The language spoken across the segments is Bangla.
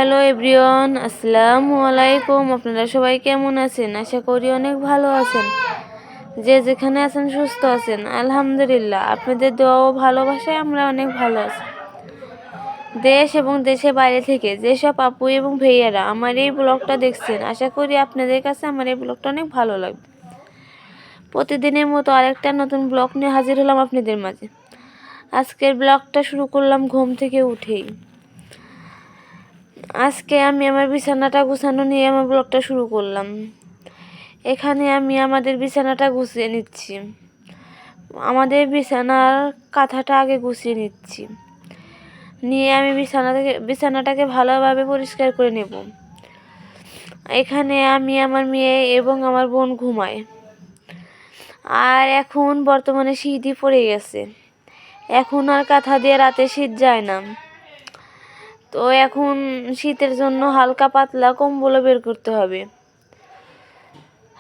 হ্যালো এভরিওয়ান, আসসালামু আলাইকুম। আপনারা সবাই কেমন আছেন? আশা করি অনেক ভালো আছেন। যে যেখানে আছেন সুস্থ আছেন, আলহামদুলিল্লাহ। আপনাদের দোয়া ও ভালোবাসায় আমরা অনেক ভালো আছি। দেশ এবং দেশের বাইরে থেকে যেসব আপু এবং ভাইয়ারা আমার এই ব্লগটা দেখছেন, আশা করি আপনাদের কাছে আমার এই ব্লগটা অনেক ভালো লাগবে। প্রতিদিনের মতো আরেকটা নতুন ব্লগ নিয়ে হাজির হলাম আপনাদের মাঝে। আজকের ব্লগটা শুরু করলাম ঘুম থেকে উঠেই। আজকে আমি আমার বিছানাটা গুছানো নিয়ে আমার ব্লগটা শুরু করলাম। এখানে আমি আমাদের বিছানাটা গুছিয়ে নিচ্ছি। আমাদের বিছানার কাঁথাটা আগে গুছিয়ে নিচ্ছি, নিয়ে আমি বিছানাটাকে ভালোভাবে পরিষ্কার করে নেব। এখানে আমি, আমার মেয়ে এবং আমার বোন ঘুমায়। আর এখন বর্তমানে শীতই পড়ে গেছে, এখন আর কাঁথা দিয়ে রাতে শীত যায় না। তো এখন শীতের জন্য হালকা পাতলা কম্বলও বের করতে হবে।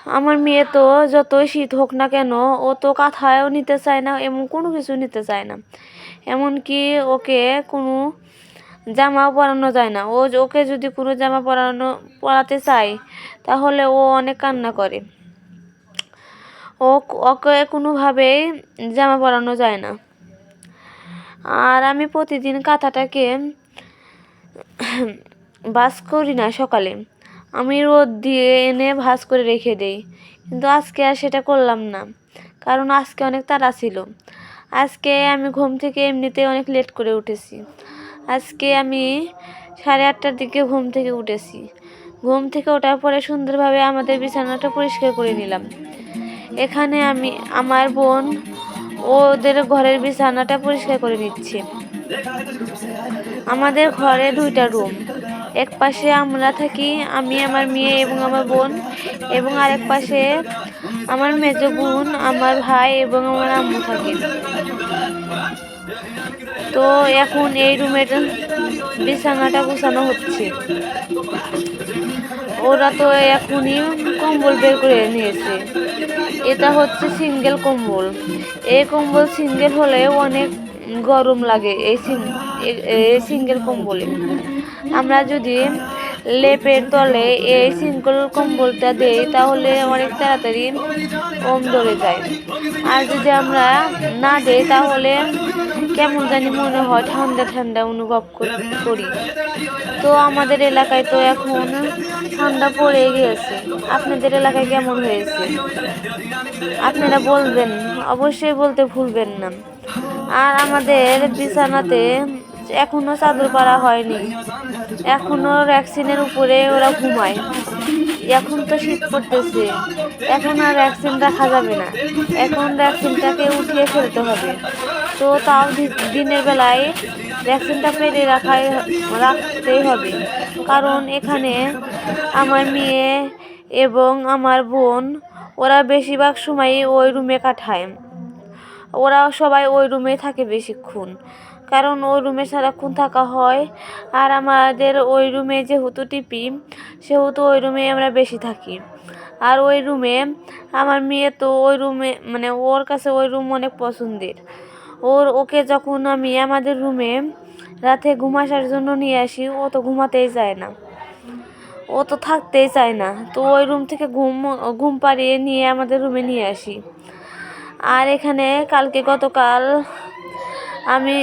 আমার মেয়ে তো যতই শীত হোক না কেন, ও তো কাঁথায়ও নিতে চায় না, এমন কোনো কিছু নিতে চায় না। এমনকি ওকে কোনো জামাও পরানো যায় না। ওকে যদি কোনো জামা পরাতে চায়, তাহলে ও অনেক কান্না করে। ওকে কোনোভাবেই জামা পরানো যায় না। আর আমি প্রতিদিন কাঁথাটাকে ভাঁজ করি না সকালে, আমি রোদ দিয়ে এনে ভাঁজ করে রেখে দেই। কিন্তু আজকে আর সেটা করলাম না, কারণ আজকে অনেক তাড়া ছিল। আজকে আমি ঘুম থেকে এমনিতে অনেক লেট করে উঠেছি। আজকে আমি 8:30টার দিকে ঘুম থেকে উঠেছি। ঘুম থেকে ওঠার পরে সুন্দরভাবে আমাদের বিছানাটা পরিষ্কার করে নিলাম। এখানে আমি, আমার বোন ওদের ঘরের বিছানাটা পরিষ্কার করে নিচ্ছে। আমাদের ঘরে 2টা রুম। এক পাশে আমরা থাকি, আমি, আমার মেয়ে এবং আমার বোন, এবং আরেক পাশে আমার মেজ বোন, আমার ভাই এবং আমার আম্মু থাকে। তো এখন এই রুমের বিছানাটা গুছানো হচ্ছে। ওরা তো এখনই কম্বল বের করে নিয়েছে। এটা হচ্ছে সিঙ্গেল কম্বল। এই কম্বল সিঙ্গেল হলেও অনেক গরম লাগে এই সিঙ্গেল কম্বলে। আমরা যদি লেপের তলে এই সিঙ্গেল কম্বলটা দেই, তাহলে অনেক তাড়াতাড়ি কম ধরে যায়। আর যদি আমরা না দেই, তাহলে কেমন জানি মনে হয় ঠান্ডা ঠান্ডা অনুভব করি। তো আমাদের এলাকায় তো এখন ঠান্ডা পড়ে গিয়েছে। আপনাদের এলাকায় কেমন হয়েছে আপনারা বলবেন, অবশ্যই বলতে ভুলবেন না। আর আমাদের বিছানাতে এখনো চাদর পাড়া হয়নি, এখনো ভ্যাকসিনের উপরে ওরা ঘুমায়। এখন তো শীত পড়তেছে, এখন আর ভ্যাকসিন রাখা যাবে না, এখন ভ্যাকসিনটাকে উঠিয়ে ফেলতে হবে। তো তাও দিনের বেলায় ভ্যাকসিনটা পেরে রাখতেই হবে, কারণ এখানে আমার মেয়ে এবং আমার বোন, ওরা বেশিরভাগ সময়ই ওই রুমে কাটায়। ওরা সবাই ওই রুমেই থাকে বেশিক্ষণ, কারণ ওই রুমে সারাক্ষণ থাকা হয়। আর আমাদের ওই রুমে যেহেতু টিপি, সেহেতু ওই রুমে আমরা বেশি থাকি। আর ওই রুমে আমার মেয়ে তো ওই রুমে, মানে ওর কাছে ওই রুম অনেক পছন্দের। ওকে যখন আমি আমাদের রুমে রাতে আসার জন্য নিয়ে আসি, ও তো ঘুমাতেই চায় না, ও তো থাকতেই চায় না। তো ওই রুম থেকে ঘুম পাড়িয়ে নিয়ে আমাদের রুমে নিয়ে আসি। আর এখানে গতকাল আমি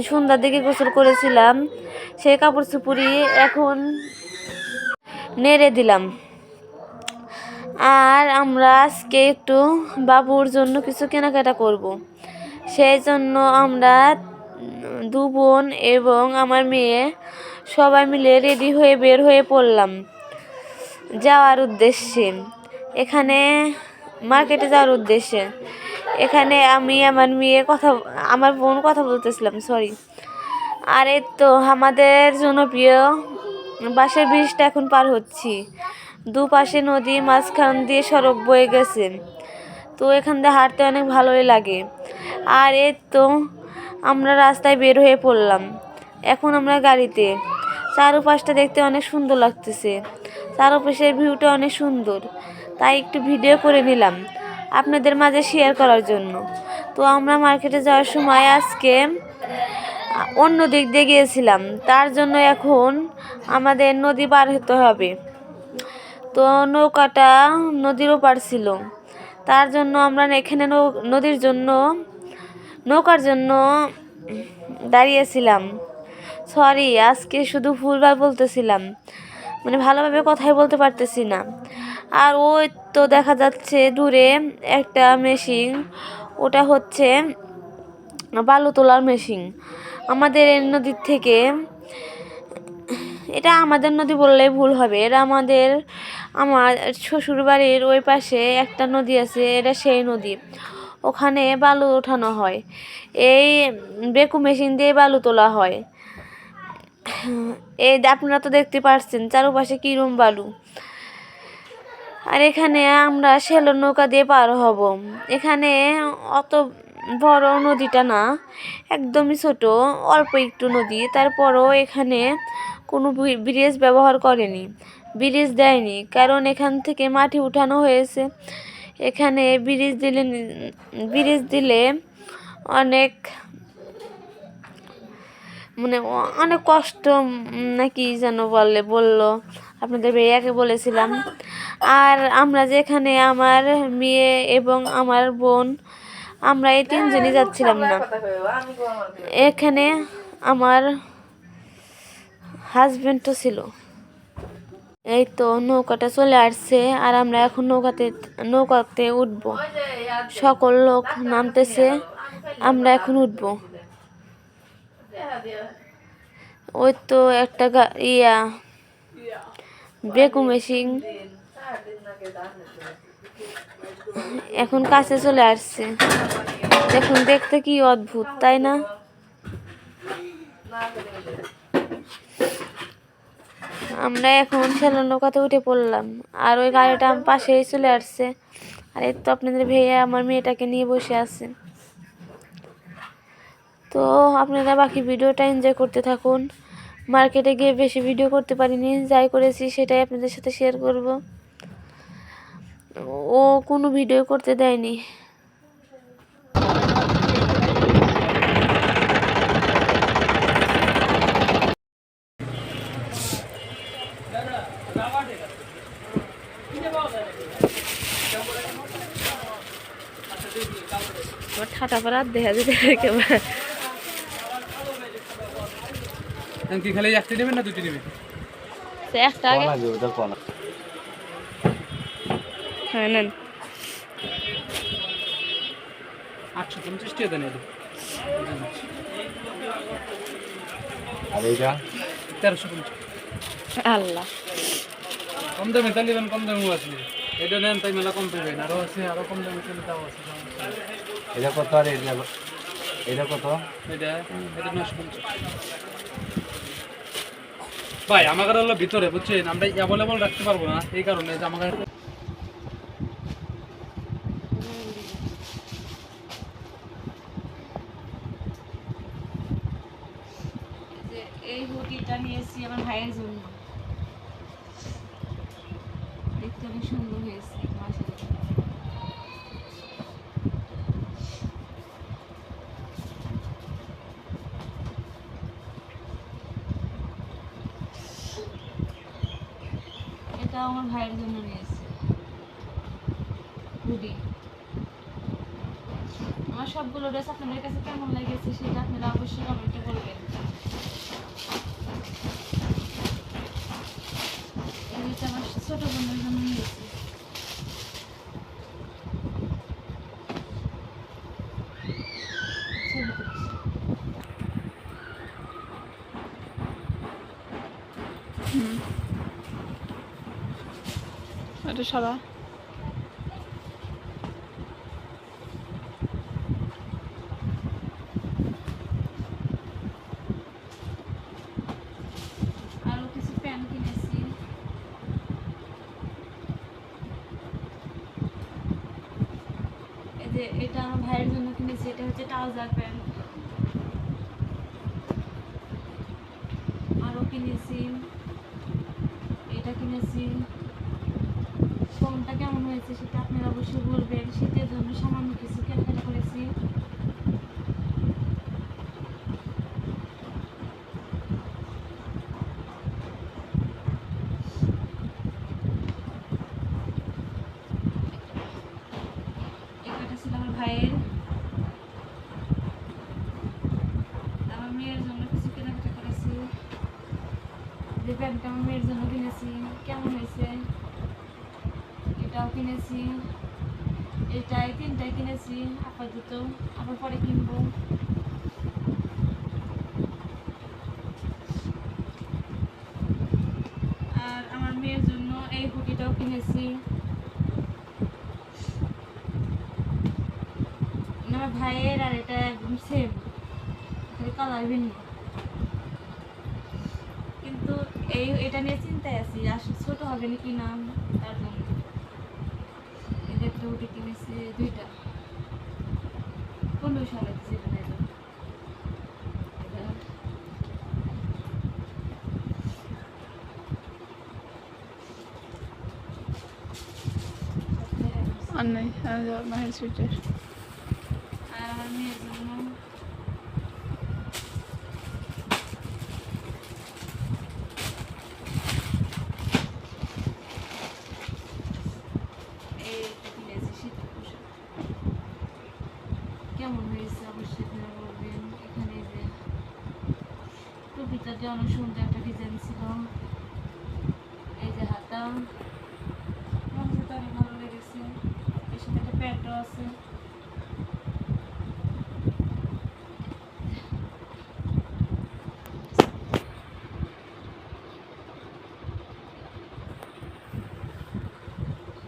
সন্ধ্যার দিকে গোসল করেছিলাম, সেই কাপড় চোপড়ি এখন নেড়ে দিলাম। আর আমরা আজকে একটু বাবুর জন্য কিছু কেনাকাটা করব। সেই জন্য আমরা 2 বোন এবং আমার মেয়ে সবাই মিলে রেডি হয়ে বের হয়ে পড়লাম যাওয়ার উদ্দেশ্যে। এখানে মার্কেটে যাওয়ার উদ্দেশ্যে। এখানে আমি, আমার মেয়ে আমার বোন কথা বলতেছিলাম, সরি। আর এই তো আমাদের জনপ্রিয় বাঁশের ব্রিজটা এখন পার হচ্ছি। দুপাশে নদী, মাঝখান দিয়ে সড়ক বয়ে গেছে। তো এখান দিয়ে হাঁটতে অনেক ভালোই লাগে। আর এই তো আমরা রাস্তায় বের হয়ে পড়লাম। এখন আমরা গাড়িতে। চারপাশটা দেখতে অনেক সুন্দর লাগতেছে, চারপাশের ভিউটা অনেক সুন্দর, তাই একটু ভিডিও করে নিলাম আপনাদের মাঝে শেয়ার করার জন্য। তো আমরা মার্কেটে যাওয়ার সময় আজকে অন্য দিক দিয়ে গিয়েছিলাম, তার জন্য এখন আমাদের নদী পার হতে হবে। তো নৌকাটা নদীর ওপার ছিল, তার জন্য আমরা এখানে নৌকার জন্য দাঁড়িয়েছিলাম। সরি, আজকে শুধু ভুলভাল বলতেছিলাম, মানে ভালোভাবে কথাই বলতে পারতেছি না। আর ওই তো দেখা যাচ্ছে দূরে একটা মেশিন, ওটা হচ্ছে বালু তোলার মেশিন। আমাদের এই নদীর থেকে, এটা আমাদের নদী বললেই ভুল হবে, এটা আমার শ্বশুর বাড়ির ওই পাশে একটা নদী আছে, এটা সেই নদী। ওখানে বালু ওঠানো হয়, এই বেকু মেশিন দিয়ে বালু তোলা হয়। এই আপনারা তো দেখতে পাচ্ছেন চারপাশে কিরম বালু। আর এখানে আমরা সেলো নৌকা দিয়ে পার হব। এখানে অত বড় নদীটা না, একদমই ছোট, অল্প একটু নদী। তারপরও এখানে কোনো ব্রিজ ব্যবহার করেনি, ব্রিজ দেয়নি, কারণ এখান থেকে মাটি উঠানো হয়েছে। এখানে ব্রিজ দিলে অনেক, মানে অনেক কষ্ট নাকি যেন বললো, আপনাদের ভাইয়াকে বলেছিলাম। আর আমরা যেখানে আমার মেয়ে এবং আমার বোন, আমরা এই তিনজনই যাচ্ছিলাম না। এখানে আমার হাজবেন্ডও ছিল। এই তো নৌকাটা চলে আসছে, আর আমরা এখন নৌকাতে উঠবো। সকল লোক নামতেছে, আমরা এখন উঠবো। ওই তো একটা বেকু মেশিন এখন কাছে চলে আসছে। দেখুন, দেখতে কি অদ্ভুত, তাই না? আমরা এখন সেলো নৌকাতে উঠে পড়লাম, আর ওই গাড়িটা আমার পাশেই চলে আসছে। আর এই তো আপনাদের ভাইয়া আমার মেয়েটাকে নিয়ে বসে আছে। তো আপনারা বাকি ভিডিওটা এনজয় করতে থাকুন। মার্কেটে গিয়ে বেশি ভিডিও করতে পারিনি, যাই করেছি সেটাই আপনাদের সাথে শেয়ার করব। ও কোনো ভিডিও করতে দেয়নি। ঠাটা পাড়া দেখা যেতে একেবারে। কি খালি একটা নেবেন না দুটি নেবেন? একটা আগে হ্যাঁ নেন। 850 টাকা দেন। আর এইটা 1350। আল্লাহ, কম দামে তালিবান, কম দামে আছে। এটা নেন তাই মেলা কম পাবেন, আরো আছে, আরো কম দামে চলে তাও আছে। এটা কত? আর এটা কত? এটা 950। ভাই আমার হলো ভিতরে, বুঝছেন, আমরা অ্যাভেলেবল রাখতে পারবো না, এই কারণে যে আমার এই হুডিটা নিয়েছি আমার ভাইয়ের জন্য, দেখতে অনেক সুন্দর হয়েছে। এটা আমার ভাইয়ের জন্য নিয়েছি হুডি। আমার সবগুলো ড্রেস আপনাদের কাছে কেমন লেগেছে সেটা আপনারা অবশ্যই কমেন্টে বলবেন। এটা আমার ছোট বোনের জন্য নিয়েছি। এটা সবা আরো কিছু প্যান্ট কিনেছি। এই যে এটা আমার ভাইয়ের জন্য কিনেছি, এটা হচ্ছে ট্রাউজার প্যান্ট। আরো কিনেছি, এটা কিনেছি। কোনটা কেমন হয়েছে সেটা আপনারা অবশ্যই বলবেন। শীতের জন্য সামান্য কিছু কেনাকাটা করেছি। যে প্যান্টটা আমার মেয়ের জন্য কিনেছি, কেমন হয়েছে? এটাও কিনেছি, এটাই তিনটাই কিনেছি আপাতত, আবার পরে কিনবো। আর আমার মেয়ের জন্য এই হুডিটাও কিনেছি। আমার ভাইয়ের আর এটা একদম সেম, খালি কালার ভিন্ন। কিন্তু এটা নিয়ে চিন্তায় আছি, আসলে ছোট হবে নাকি না, তার জন্য এটা একটা হুডি কিনেছি, দুইটা 15 সালে দিয়েছি এটা। আর নাই আর মায়ের সুইটার। আর আমার মেয়ের জন্য এইটা কিনেছি শীতের পোশাক। কেমন হয়েছে অবশ্যই আপনারা বলবেন। এখানে যে টুপিটা যে অনেক সুন্দর একটা ডিজাইন ছিল, এই যে হাতা, আমার কাছে তো অনেক ভালো লেগেছে। এর সাথে একটা প্যান্টও আছে।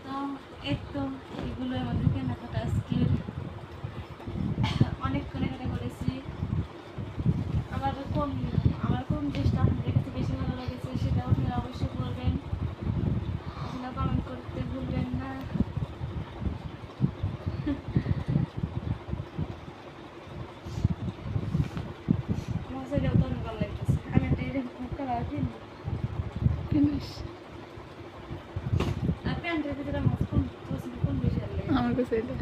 তো এই তো এগুলো আমাদের কেনাকাটা আজকে, অনেক কেনাকাটা করেছি। আমার কোন জিনিসটা আপনাদের কাছে বেশি ভালো লেগেছে সেটাও আপনারা অবশ্যই বলবেন, আপনারা কমেন্ট করতে ভুলবেন না। আমার কাছে এটাও তো অনেক ভালো লাগতেছে। আমি একটা এরকম কালার কিনবো। কিনিস আর প্যান্টের ভিতরে আমার কোন বেশি ভালো লাগে? আমার কাছে এটা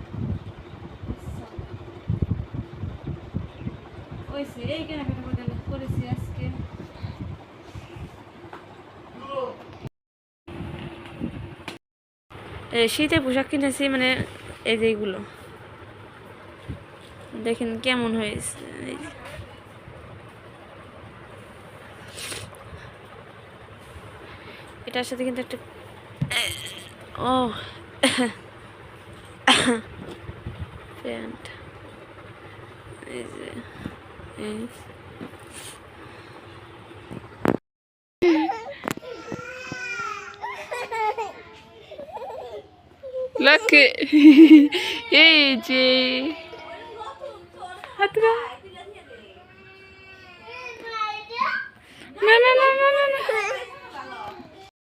ওইসে এই কেনাকাটা করেছি আজকে। শীতের পোশাক কিনেছি, মানে এই যে এগুলো দেখেন কেমন হয়েছে। এই যে। এটার সাথে কিন্তু একটা ও প্যান্ট, এই যে এই লাকে এই যে হাতরা